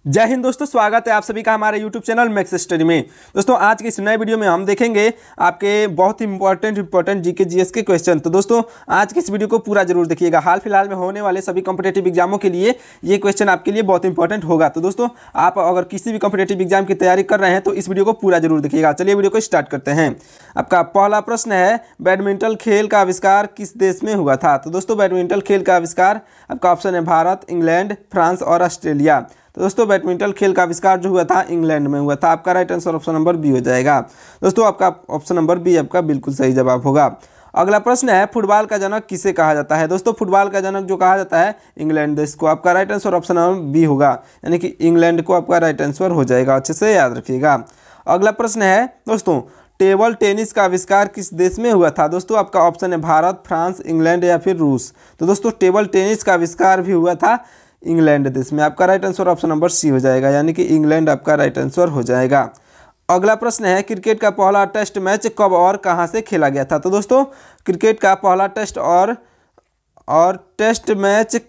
जय हिंद दोस्तों, स्वागत है आप सभी का हमारे YouTube चैनल मैक्स स्टडी में। दोस्तों आज की इस नए वीडियो में हम देखेंगे आपके बहुत ही इंपॉर्टेंट जीके जीएस के क्वेश्चन। तो दोस्तों आज की इस वीडियो को पूरा जरूर देखिएगा। हाल फिलहाल में होने वाले सभी कॉम्पिटेटिव एग्जामों के लिए ये क्वेश्चन आपके लिए बहुत इंपॉर्टेंट होगा। तो दोस्तों आप अगर किसी भी कॉम्पिटेटिव एग्जाम की तैयारी कर रहे हैं तो इस वीडियो को पूरा जरूर देखिएगा। चलिए वीडियो को स्टार्ट करते हैं। आपका पहला प्रश्न है, बैडमिंटन खेल का आविष्कार किस देश में हुआ था? तो दोस्तों बैडमिंटन खेल का आविष्कार आपका ऑप्शन है भारत, इंग्लैंड, फ्रांस और ऑस्ट्रेलिया। तो दोस्तों बैडमिंटन खेल का आविष्कार जो हुआ था इंग्लैंड में हुआ था। आपका right answer option number B हो जाएगा। दोस्तों आपका ऑप्शन नंबर बी आपका बिल्कुल सही जवाब होगा। अगला प्रश्न है, फुटबॉल का जनक किसे कहा जाता है? दोस्तों फुटबॉल का जनक जो कहा जाता है इंग्लैंड देश को। आपका right answer option number B होगा, यानी कि इंग्लैंड को आपका राइट आंसर हो जाएगा। अच्छे से याद रखिएगा। अगला प्रश्न है दोस्तों, टेबल टेनिस का आविष्कार किस देश में हुआ था? दोस्तों आपका ऑप्शन है भारत, फ्रांस, इंग्लैंड या फिर रूस। तो दोस्तों टेबल टेनिस का आविष्कार भी हुआ था इंग्लैंड देश में। आपका right answer option number C हो जाएगा, यानी कि इंग्लैंड आपका राइट आंसर हो जाएगा। अगला प्रश्न है, क्रिकेट का पहला टेस्ट मैच कब और कहां से खेला गया था? तो दोस्तों क्रिकेट का पहला टेस्ट और टेस्ट मैच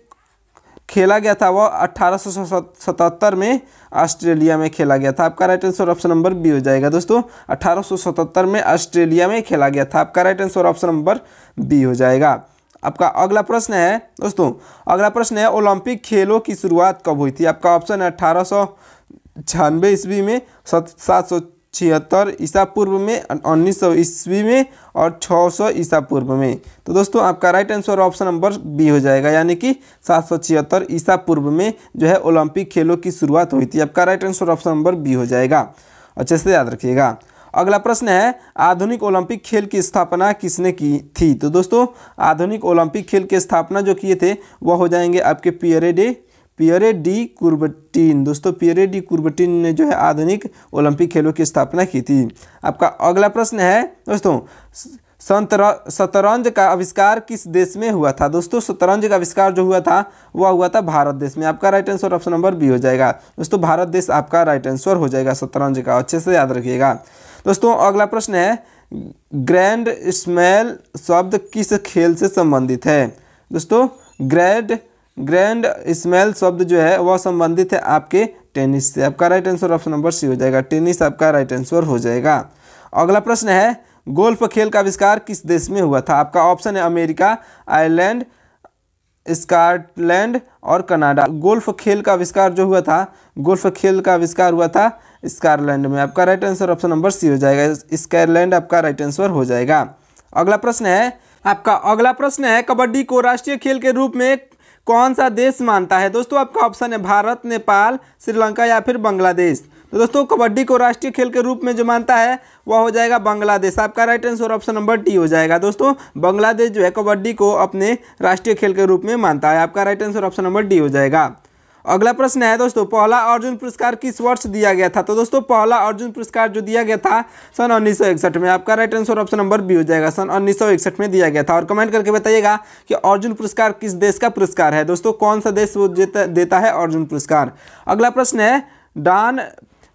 खेला गया था वो 1877 में ऑस्ट्रेलिया में खेला गया था। आपका right answer option number B हो जाएगा। दोस्तों 1877 में ऑस्ट्रेलिया में खेला गया था। आपका right answer option number B हो जाएगा। आपका अगला प्रश्न है दोस्तों, अगला प्रश्न है, ओलंपिक खेलों की शुरुआत कब हुई थी? आपका ऑप्शन है 1896 ईस्वी में, 776 ईसा पूर्व में, 1900 ईस्वी में और 600 ईसा पूर्व में। तो दोस्तों आपका right answer option number B हो जाएगा, यानी कि 776 ईसा पूर्व में जो है ओलंपिक खेलों की शुरुआत हुई थी। आपका right answer option number B हो जाएगा। अच्छे से याद रखिएगा। अगला प्रश्न है, आधुनिक ओलंपिक खेल की स्थापना किसने की थी? तो दोस्तों आधुनिक ओलंपिक खेल की स्थापना जो किए थे वह हो जाएंगे आपके पियरे डी कुर्बटीन। दोस्तों पियरे डी कुर्बटीन ने जो है आधुनिक ओलंपिक खेलों की स्थापना की थी। आपका अगला प्रश्न है दोस्तों, शतरंज का आविष्कार किस देश में हुआ था? दोस्तों शतरंज का आविष्कार जो हुआ था वह हुआ था भारत देश में। आपका right answer option number B हो जाएगा। दोस्तों भारत देश आपका राइट आंसर हो जाएगा शतरंज का। अच्छे से याद रखिएगा। दोस्तों अगला प्रश्न है, ग्रैंड स्मैल शब्द किस खेल से संबंधित है? दोस्तों ग्रैंड स्मैल शब्द जो है वह संबंधित है आपके टेनिस से। आपका right answer option number C हो जाएगा। टेनिस आपका राइट आंसर हो जाएगा। अगला प्रश्न है, गोल्फ खेल का आविष्कार किस देश में हुआ था? आपका ऑप्शन है अमेरिका, आयरलैंड, स्कॉटलैंड और कनाडा। गोल्फ खेल का आविष्कार जो हुआ था, गोल्फ खेल का आविष्कार हुआ था स्कॉटलैंड में। आपका right answer option number C हो जाएगा। स्कॉटलैंड आपका राइट आंसर हो जाएगा। अगला प्रश्न है, कबड्डी को राष्ट्रीय खेल के रूप में कौन सा देश मानता है? दोस्तों आपका ऑप्शन है भारत, नेपाल, श्रीलंका या फिर बांग्लादेश। तो दोस्तों कबड्डी को राष्ट्रीय खेल के रूप में जो मानता है वह हो जाएगा बांग्लादेश। आपका right answer option number D हो जाएगा। दोस्तों बांग्लादेश जो है कबड्डी को अपने राष्ट्रीय खेल के रूप में मानता है। आपका right answer option number D हो जाएगा। अगला प्रश्न है दोस्तों, पहला अर्जुन पुरस्कार किस वर्ष दिया गया था? तो दोस्तों पहला अर्जुन पुरस्कार जो दिया गया था सन 1961 में। आपका right answer option number B हो जाएगा। सन 1961 में दिया गया था। और कमेंट करके बताइएगा कि अर्जुन पुरस्कार किस देश का पुरस्कार है। दोस्तों कौन सा देश वो देता है अर्जुन पुरस्कार। अगला प्रश्न है, डॉन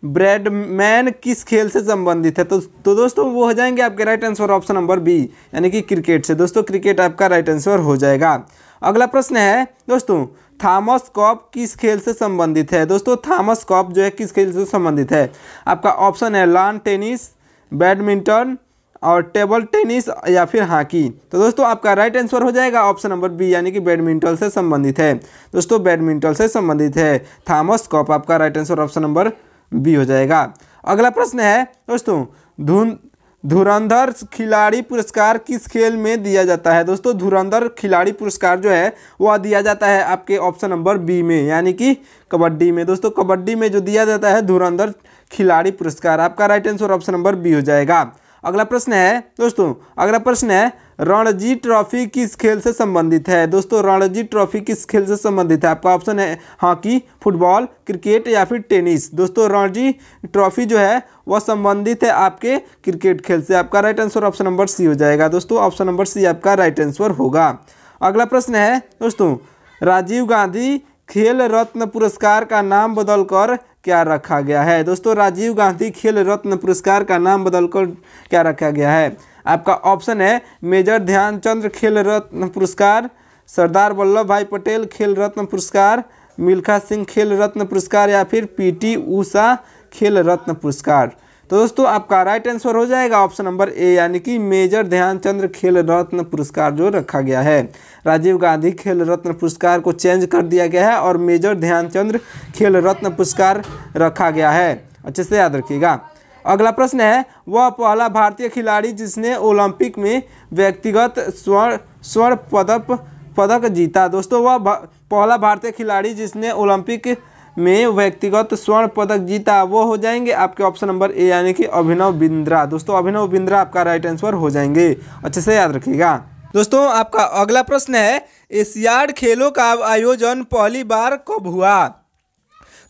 ब्रैडमैन किस खेल से संबंधित है? तो दोस्तों वो हो जाएंगे आपके right answer option number B, यानी कि क्रिकेट से। दोस्तों क्रिकेट आपका राइट आंसर हो जाएगा। अगला प्रश्न है दोस्तों, थॉमस कप किस खेल से संबंधित है? दोस्तों थॉमस कप जो है किस खेल से संबंधित है? आपका ऑप्शन है लॉन टेनिस, बैडमिंटन और टेबल टेनिस या फिर हॉकी। तो दोस्तों आपका राइट आंसर हो जाएगा ऑप्शन नंबर बी, यानी कि बैडमिंटन से संबंधित है। दोस्तों बैडमिंटन से संबंधित है थॉमस कप। आपका right answer option number B हो जाएगा। अगला प्रश्न है दोस्तों, धुरंधर खिलाड़ी पुरस्कार किस खेल में दिया जाता है? दोस्तों धुरंधर खिलाड़ी पुरस्कार जो है वह दिया जाता है आपके ऑप्शन नंबर बी में, यानी कि कबड्डी में। दोस्तों कबड्डी में जो दिया जाता है धुरंधर खिलाड़ी पुरस्कार। आपका right answer option number B हो जाएगा। अगला प्रश्न है दोस्तों, अगला प्रश्न है, रणजी ट्रॉफी किस खेल से संबंधित है? दोस्तों रणजी ट्रॉफी किस खेल से संबंधित है? आपका ऑप्शन है हॉकी, फुटबॉल, क्रिकेट या फिर टेनिस। दोस्तों रणजी ट्रॉफी जो है वह संबंधित है आपके क्रिकेट खेल से। आपका right answer option number C हो जाएगा। दोस्तों ऑप्शन नंबर सी आपका राइट आंसर होगा। अगला प्रश्न है दोस्तों, राजीव गांधी खेल रत्न पुरस्कार का नाम बदलकर क्या रखा गया है? दोस्तों राजीव गांधी खेल रत्न पुरस्कार का नाम बदलकर क्या रखा गया है? आपका ऑप्शन है मेजर ध्यानचंद खेल रत्न पुरस्कार, सरदार वल्लभ भाई पटेल खेल रत्न पुरस्कार, मिल्खा सिंह खेल रत्न पुरस्कार या फिर पीटी ऊषा खेल रत्न पुरस्कार। तो दोस्तों आपका राइट आंसर हो जाएगा ऑप्शन नंबर ए, यानी कि मेजर ध्यानचंद खेल रत्न पुरस्कार जो रखा गया है। राजीव गांधी खेल रत्न पुरस्कार को चेंज कर दिया गया है और मेजर ध्यानचंद खेल रत्न पुरस्कार रखा गया है, अच्छे से याद रखिएगा। अगला प्रश्न है, वह पहला भारतीय खिलाड़ी जिसने ओलंपिक में व्यक्तिगत स्वर्ण पदक जीता। दोस्तों वह पहला भारतीय खिलाड़ी जिसने ओलंपिक में व्यक्तिगत स्वर्ण पदक जीता वो हो जाएंगे आपके ऑप्शन नंबर ए, यानी कि अभिनव बिंद्रा। दोस्तों अभिनव बिंद्रा आपका राइट आंसर हो जाएंगे, अच्छे से याद रखिएगा। दोस्तों आपका अगला प्रश्न है, एशियाड खेलों का आयोजन पहली बार कब हुआ।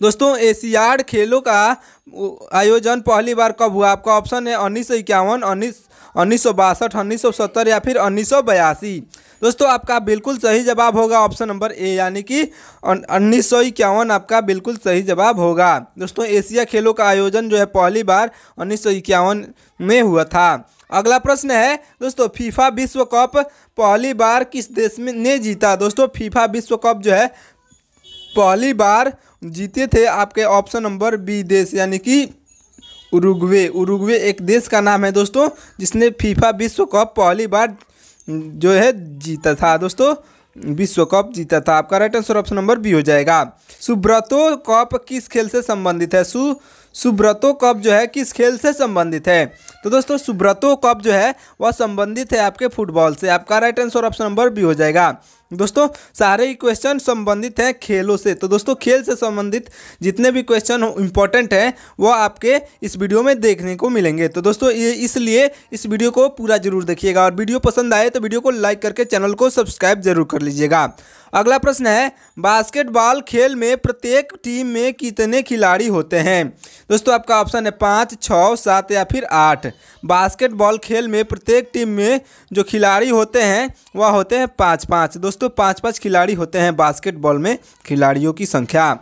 दोस्तों एशियाड खेलों का आयोजन पहली बार कब हुआ। आपका ऑप्शन है 1951, 1962, 1970 या फिर 1982। दोस्तों आपका बिल्कुल सही जवाब होगा ऑप्शन नंबर ए, यानी कि 1951 आपका बिल्कुल सही जवाब होगा। दोस्तों एशिया खेलों का आयोजन जो है पहली बार 1951 में हुआ था। अगला प्रश्न है दोस्तों, फीफा विश्व कप पहली बार किस देश में ने जीता। दोस्तों फीफा विश्व कप जो है पहली बार जीते थे आपके ऑप्शन नंबर बी देश, यानी कि उरुग्वे। उरुग्वे एक देश का नाम है दोस्तों जिसने फीफा विश्व कप पहली बार जो है जीता था। दोस्तों विश्व कप जीता था। आपका right answer option number B हो जाएगा। सुब्रतो कप किस खेल से संबंधित है। सुब्रतो कप जो है किस खेल से संबंधित है। तो दोस्तों सुब्रतो कप जो है वह संबंधित है आपके फुटबॉल से। आपका right answer option number B हो जाएगा। दोस्तों सारे ही क्वेश्चन संबंधित हैं खेलों से, तो दोस्तों खेल से संबंधित जितने भी क्वेश्चन इंपॉर्टेंट हैं वो आपके इस वीडियो में देखने को मिलेंगे। तो दोस्तों ये इसलिए इस वीडियो को पूरा जरूर देखिएगा और वीडियो पसंद आए तो वीडियो को लाइक करके चैनल को सब्सक्राइब जरूर कर लीजिएगा। अगला प्रश्न है, बास्केटबॉल खेल में प्रत्येक टीम में कितने खिलाड़ी होते हैं। दोस्तों आपका ऑप्शन है 5, 6, 7 या फिर 8। बास्केटबॉल खेल में प्रत्येक टीम में जो खिलाड़ी होते हैं वह होते हैं 5-5। दोस्तों 5-5 खिलाड़ी होते हैं बास्केटबॉल में खिलाड़ियों की संख्या।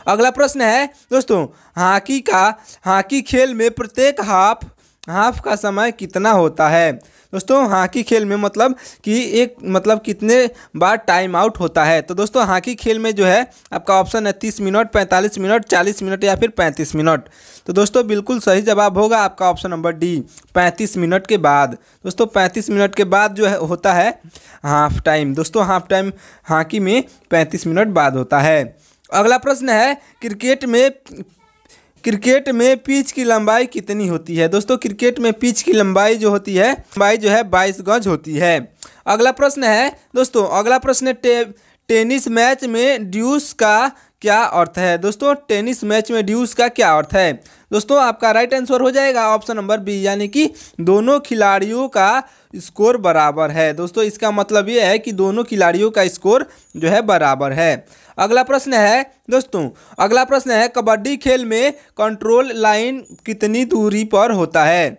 अगला प्रश्न है दोस्तों, हॉकी खेल में प्रत्येक हाफ का समय कितना होता है। दोस्तों हॉकी खेल में मतलब कितने बार टाइम आउट होता है। तो दोस्तों हॉकी खेल में जो है आपका ऑप्शन है 30 मिनट, 45 मिनट, 40 मिनट या फिर 35 मिनट। तो दोस्तों बिल्कुल सही जवाब होगा आपका ऑप्शन नंबर डी, 35 मिनट के बाद। दोस्तों 35 मिनट के बाद जो है होता है हाफ टाइम। दोस्तों हाफ टाइम हॉकी में 35 मिनट बाद होता है। अगला प्रश्न है, क्रिकेट में पिच की लंबाई कितनी होती है। दोस्तों क्रिकेट में पिच की लंबाई जो है 22 गज होती है। अगला प्रश्न है दोस्तों, अगला प्रश्न है टेनिस मैच में ड्यूस का क्या अर्थ है। दोस्तों टेनिस मैच में ड्यूस का क्या अर्थ है। दोस्तों आपका राइट आंसर हो जाएगा ऑप्शन नंबर बी, यानी कि दोनों खिलाड़ियों का स्कोर बराबर है। दोस्तों इसका मतलब ये है कि दोनों खिलाड़ियों का स्कोर जो है बराबर है। अगला प्रश्न है दोस्तों, अगला प्रश्न है कबड्डी खेल में कंट्रोल लाइन कितनी दूरी पर होता है,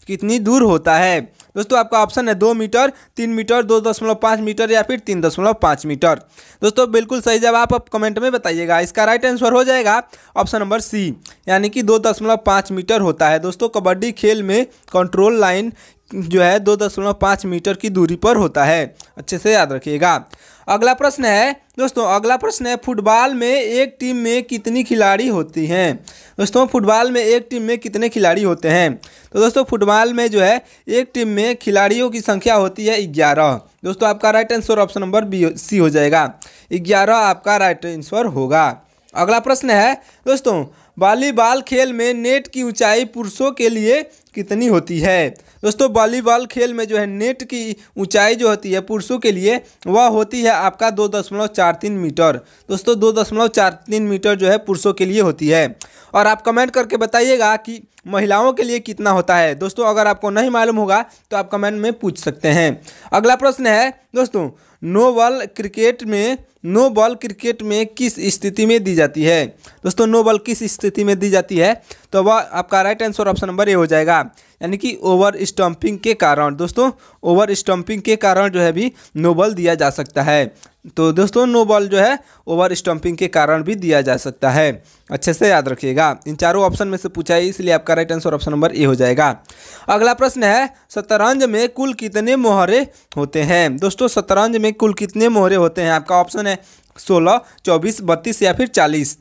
कितनी दूर होता है। दोस्तों आपका ऑप्शन है 2 मीटर, 3 मीटर, 2.5 मीटर या फिर 3.5 मीटर। दोस्तों बिल्कुल सही जवाब आप कमेंट में बताइएगा। इसका राइट आंसर हो जाएगा ऑप्शन नंबर सी, यानी कि 2.5 मीटर होता है। दोस्तों कबड्डी खेल में कंट्रोल लाइन जो है 2.5 मीटर की दूरी पर होता है, अच्छे से याद रखिएगा। अगला प्रश्न है दोस्तों, अगला प्रश्न है फुटबॉल में एक टीम में कितनी खिलाड़ी होती हैं। दोस्तों फुटबॉल में एक टीम में कितने खिलाड़ी होते हैं। तो दोस्तों फुटबॉल में जो है एक टीम में खिलाड़ियों की संख्या होती है 11। दोस्तों आपका right answer option number B C हो जाएगा, 11 आपका राइट आंसर होगा। अगला प्रश्न है दोस्तों, वॉलीबॉल खेल में नेट की ऊंचाई पुरुषों के लिए कितनी होती है। दोस्तों वॉलीबॉल खेल में जो है नेट की ऊंचाई जो होती है पुरुषों के लिए वह होती है आपका 2.43 मीटर। दोस्तों 2.43 मीटर जो है पुरुषों के लिए होती है। और आप कमेंट करके बताइएगा कि महिलाओं के लिए कितना होता है। दोस्तों अगर आपको नहीं मालूम होगा तो आप कमेंट में पूछ सकते हैं। अगला प्रश्न है दोस्तों, नो बॉल क्रिकेट में किस स्थिति में दी जाती है। दोस्तों नो बॉल किस स्थिति में दी जाती है, तो वह आपका right answer option number A हो जाएगा, यानी कि ओवर स्टम्पिंग के कारण। दोस्तों ओवर स्टम्पिंग के कारण जो है भी नोबल दिया जा सकता है। तो दोस्तों नोबल जो है ओवर स्टम्पिंग के कारण भी दिया जा सकता है। अच्छे से याद रखिएगा, इन चारों ऑप्शन में से पूछा है, इसलिए आपका right answer option number A हो जाएगा। अगला प्रश्न है शतरंज में कुल कितने मोहरे होते हैं। दोस्तों शतरंज में कुल कितने मोहरे होते हैं, आपका ऑप्शन है 16, 24, 32 या फिर 40।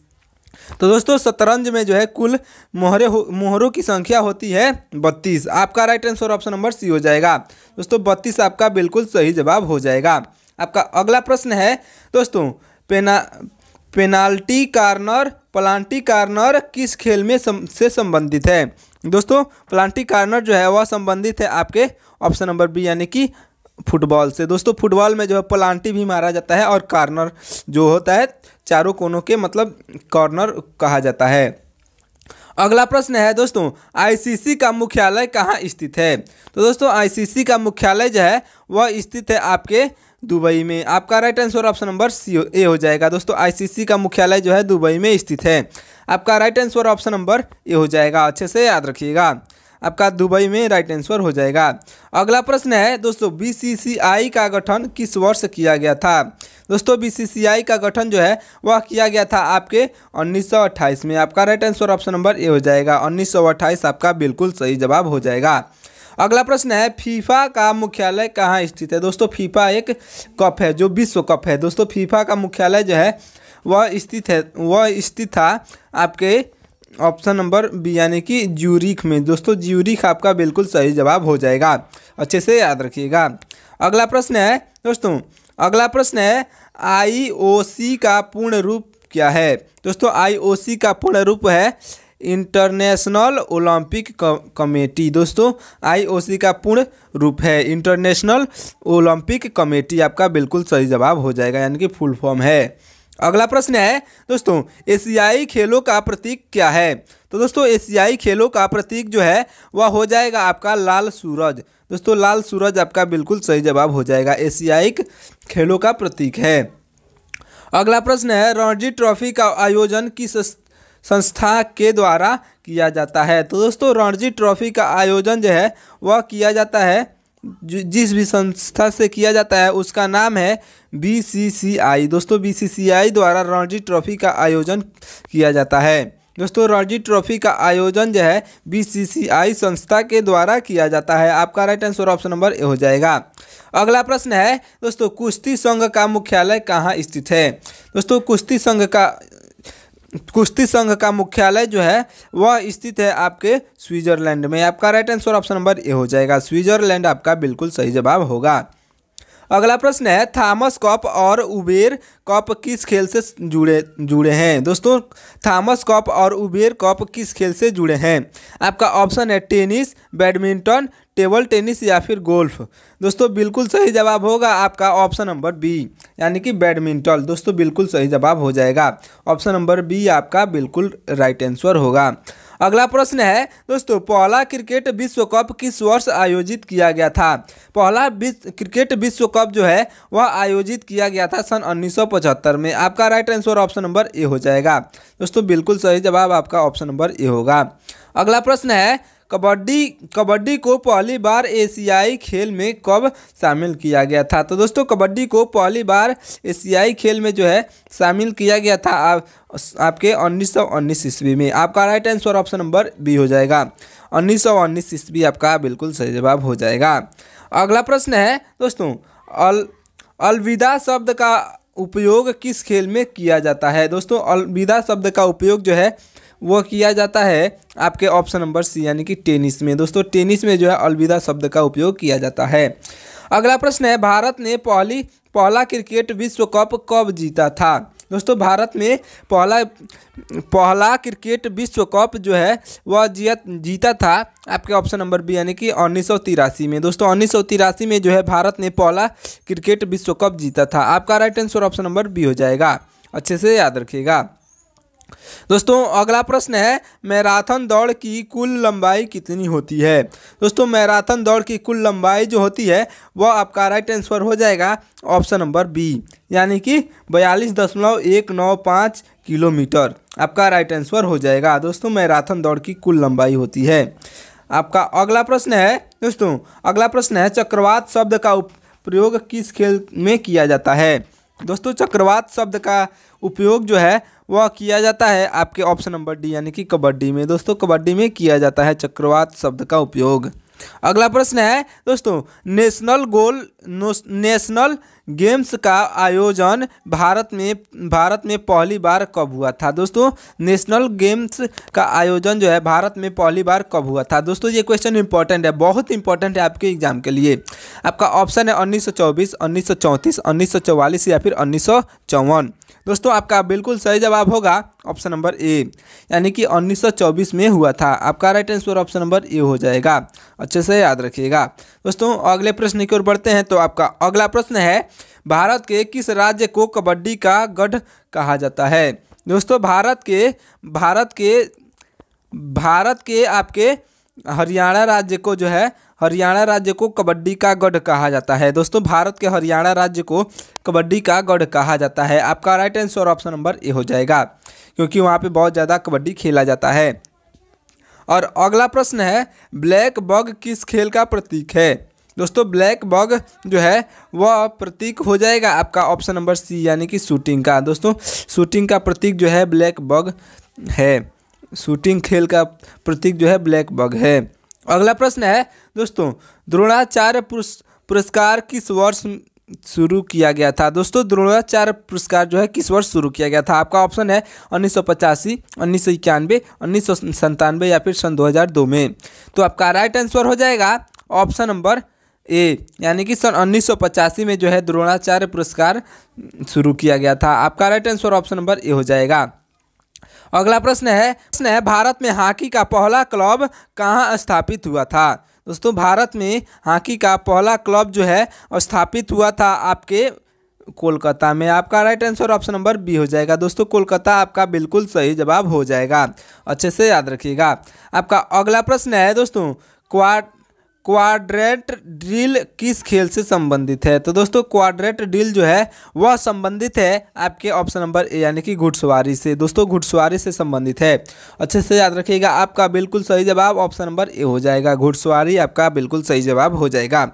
तो दोस्तों शतरंज में जो है कुल मोहरों की संख्या होती है 32। आपका right answer option number C हो जाएगा। दोस्तों 32 आपका बिल्कुल सही जवाब हो जाएगा। आपका अगला प्रश्न है दोस्तों पेनाल्टी कार्नर प्लांटी कार्नर किस खेल में से संबंधित है। दोस्तों प्लांटी कार्नर जो है वह संबंधित है आपके ऑप्शन नंबर बी यानी कि फुटबॉल से। दोस्तों फुटबॉल में जो है प्लांटी भी मारा जाता है और कार्नर जो होता है चारों कोनों के मतलब कॉर्नर कहा जाता है। अगला प्रश्न है दोस्तों आईसीसी का मुख्यालय कहाँ स्थित है। तो दोस्तों आईसीसी का मुख्यालय जो है वह स्थित है आपके दुबई में। आपका right answer option number C A हो जाएगा। दोस्तों आईसीसी का मुख्यालय जो है दुबई में स्थित है। आपका right answer option number A हो जाएगा। अच्छे से याद रखिएगा, आपका दुबई में राइट आंसर हो जाएगा। अगला प्रश्न है दोस्तों बीसीसीआई का गठन किस वर्ष किया गया था। दोस्तों बीसीसीआई का गठन जो है वह किया गया था आपके 1928 में। आपका right answer option number A हो जाएगा। 1928 आपका बिल्कुल सही जवाब हो जाएगा। अगला प्रश्न है फीफा का मुख्यालय कहाँ स्थित है। दोस्तों फीफा एक कप है जो विश्व कप है। दोस्तों फीफा का मुख्यालय जो है वह स्थित था आपके ऑप्शन नंबर बी यानी कि ज्यूरिख में। दोस्तों ज्यूरिख आपका बिल्कुल सही जवाब हो जाएगा। अच्छे से याद रखिएगा। अगला प्रश्न है दोस्तों आईओसी का पूर्ण रूप क्या है। दोस्तों आईओसी का पूर्ण रूप है इंटरनेशनल ओलंपिक कमेटी। दोस्तों आईओसी का पूर्ण रूप है इंटरनेशनल ओलंपिक कमेटी। आपका बिल्कुल सही जवाब हो जाएगा यानी कि फुल फॉर्म है। अगला प्रश्न है दोस्तों एशियाई खेलों का प्रतीक क्या है। तो दोस्तों एशियाई खेलों का प्रतीक जो है वह हो जाएगा आपका लाल सूरज। दोस्तों लाल सूरज आपका बिल्कुल सही जवाब हो जाएगा, एशियाई खेलों का प्रतीक है। अगला प्रश्न है रणजी ट्रॉफी का आयोजन किस संस्था के द्वारा किया जाता है। तो दोस्तों रणजी ट्रॉफी का आयोजन जो है वह किया जाता है जिस भी संस्था से किया जाता है उसका नाम है बीसीसीआई। दोस्तों बीसीसीआई द्वारा रणजी ट्रॉफी का आयोजन किया जाता है। दोस्तों रणजी ट्रॉफी का आयोजन जो है बीसीसीआई संस्था के द्वारा किया जाता है। आपका right answer option number A हो जाएगा। अगला प्रश्न है दोस्तों कुश्ती संघ का मुख्यालय कहाँ स्थित है। दोस्तों कुश्ती संघ का मुख्यालय जो है वह स्थित है आपके स्विट्जरलैंड में। आपका right answer option number A हो जाएगा। स्विट्जरलैंड आपका बिल्कुल सही जवाब होगा। अगला प्रश्न है थॉमस कप और उबेर कप किस खेल से जुड़े हैं। दोस्तों थॉमस कप और उबेर कप किस खेल से जुड़े हैं। आपका ऑप्शन है टेनिस, बैडमिंटन, टेबल टेनिस या फिर गोल्फ। दोस्तों बिल्कुल सही जवाब होगा आपका ऑप्शन नंबर बी यानी कि बैडमिंटन। दोस्तों बिल्कुल सही जवाब हो जाएगा। ऑप्शन नंबर बी आपका बिल्कुल राइट आंसर होगा। अगला प्रश्न है दोस्तों पहला क्रिकेट विश्व कप किस वर्ष आयोजित किया गया था। पहला क्रिकेट विश्व कप जो है वह आयोजित किया गया था सन 1975 में। आपका right answer option number A हो जाएगा। दोस्तों बिल्कुल सही जवाब आपका ऑप्शन नंबर ए होगा। अगला प्रश्न है कबड्डी को पहली बार एशियाई खेल में कब शामिल किया गया था। तो दोस्तों कबड्डी को पहली बार एशियाई खेल में जो है शामिल किया गया था आपके 1919 ईस्वी में। आपका right answer option number B हो जाएगा। 1919 ईस्वी आपका बिल्कुल सही जवाब हो जाएगा। अगला प्रश्न है दोस्तों अलविदा शब्द का उपयोग किस खेल में किया जाता है। दोस्तों अलविदा शब्द का उपयोग जो है वो किया जाता है आपके ऑप्शन नंबर सी यानी कि टेनिस में। दोस्तों टेनिस में जो है अलविदा शब्द का उपयोग किया जाता है। अगला प्रश्न है भारत ने पहला क्रिकेट विश्व कप कब जीता था। दोस्तों भारत में पहला क्रिकेट विश्व कप जो है वह जीता था आपके ऑप्शन नंबर बी यानी कि 1983 में। दोस्तों 1983 में जो है भारत ने पहला क्रिकेट विश्व कप जीता था। आपका right answer option number B हो जाएगा। अच्छे से याद रखिएगा। दोस्तों अगला प्रश्न है मैराथन दौड़ की कुल लंबाई कितनी होती है। दोस्तों मैराथन दौड़ की कुल लंबाई जो होती है वह आपका राइट आंसर हो जाएगा ऑप्शन नंबर बी यानी कि 42.195 किलोमीटर। आपका राइट आंसर हो जाएगा। दोस्तों मैराथन दौड़ की कुल लंबाई होती है। आपका अगला प्रश्न है दोस्तों, अगला प्रश्न है चक्रवात शब्द का प्रयोग किस खेल में किया जाता है। दोस्तों चक्रवात शब्द का उपयोग जो है वह किया जाता है आपके ऑप्शन नंबर डी यानी कि कबड्डी में। दोस्तों कबड्डी में किया जाता है चक्रवात शब्द का उपयोग। अगला प्रश्न है दोस्तों, नेशनल गेम्स का आयोजन भारत में पहली बार कब हुआ था। दोस्तों नेशनल गेम्स का आयोजन जो है भारत में पहली बार कब हुआ था। दोस्तों ये क्वेश्चन इंपॉर्टेंट है, बहुत इंपॉर्टेंट है आपके एग्जाम के लिए। आपका ऑप्शन है 1924, 1934, 1944 या फिर 1954। दोस्तों आपका बिल्कुल सही जवाब होगा ऑप्शन नंबर ए, यानी कि 1924 में हुआ था। आपका right answer option number A हो जाएगा, अच्छे से याद रखिएगा। दोस्तों अगले प्रश्न की ओर बढ़ते हैं। तो आपका अगला प्रश्न है, भारत के किस राज्य को कबड्डी का गढ़ कहा जाता है। दोस्तों भारत के आपके हरियाणा राज्य को जो है, हरियाणा राज्य को कबड्डी का गढ़ कहा जाता है। दोस्तों भारत के हरियाणा राज्य को कबड्डी का गढ़ कहा जाता है। आपका right answer option number A हो जाएगा, क्योंकि वहाँ पे बहुत ज़्यादा कबड्डी खेला जाता है। और अगला प्रश्न है, ब्लैक बग किस खेल का प्रतीक है। दोस्तों ब्लैक बग जो है वह प्रतीक हो जाएगा आपका ऑप्शन नंबर सी यानी कि शूटिंग का। दोस्तों शूटिंग का प्रतीक जो है ब्लैक बग है, शूटिंग खेल का प्रतीक जो है ब्लैक बग है। अगला प्रश्न है दोस्तों, द्रोणाचार्य पुरस्कार किस वर्ष शुरू किया गया था। दोस्तों द्रोणाचार्य पुरस्कार जो है किस वर्ष शुरू किया गया था। आपका ऑप्शन है 1985, 1991, 1997 या फिर सन 2002 में। तो आपका राइट आंसर हो जाएगा ऑप्शन नंबर ए, यानी कि सन 1985 में जो है द्रोणाचार्य पुरस्कार शुरू किया गया था। आपका right answer option number A हो जाएगा। अगला प्रश्न है भारत में हॉकी का पहला क्लब कहाँ स्थापित हुआ था। दोस्तों भारत में हॉकी का पहला क्लब जो है स्थापित हुआ था आपके कोलकाता में। आपका right answer option number B हो जाएगा। दोस्तों कोलकाता आपका बिल्कुल सही जवाब हो जाएगा, अच्छे से याद रखिएगा। आपका अगला प्रश्न है दोस्तों, क्वाड्रेट ड्रिल किस खेल से संबंधित है। तो दोस्तों क्वाड्रेट ड्रिल जो है वह संबंधित है आपके ऑप्शन नंबर ए यानी कि घुड़सवारी से। दोस्तों घुड़सवारी से संबंधित है, अच्छे से याद रखिएगा। आपका बिल्कुल सही जवाब ऑप्शन नंबर ए हो जाएगा, घुड़सवारी आपका बिल्कुल सही जवाब हो जाएगा।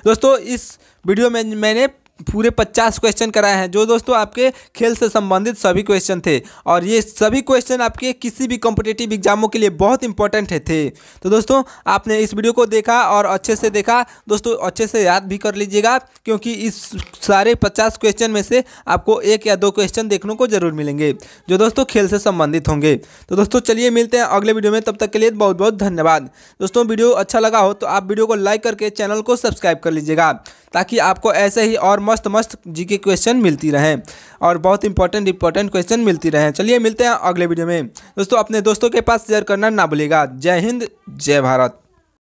दोस्तों इस वीडियो में मैंने पूरे 50 क्वेश्चन कराए हैं, जो दोस्तों आपके खेल से संबंधित सभी क्वेश्चन थे, और ये सभी क्वेश्चन आपके किसी भी कॉम्पिटिटिव एग्जामों के लिए बहुत इंपॉर्टेंट थे। तो दोस्तों आपने इस वीडियो को देखा और अच्छे से देखा, दोस्तों अच्छे से याद भी कर लीजिएगा, क्योंकि इस सारे 50 क्वेश्चन में से आपको 1 या 2 क्वेश्चन देखने को जरूर मिलेंगे जो दोस्तों खेल से संबंधित होंगे। तो दोस्तों चलिए मिलते हैं अगले वीडियो में, तब तक के लिए बहुत बहुत धन्यवाद। दोस्तों वीडियो अच्छा लगा हो तो आप वीडियो को लाइक करके चैनल को सब्सक्राइब कर लीजिएगा, ताकि आपको ऐसे ही और मस्त जीके क्वेश्चन मिलती रहें और बहुत इंपॉर्टेंट क्वेश्चन मिलती रहें। चलिए मिलते हैं अगले वीडियो में। दोस्तों अपने दोस्तों के पास शेयर करना ना भूलिएगा। जय हिंद, जय भारत।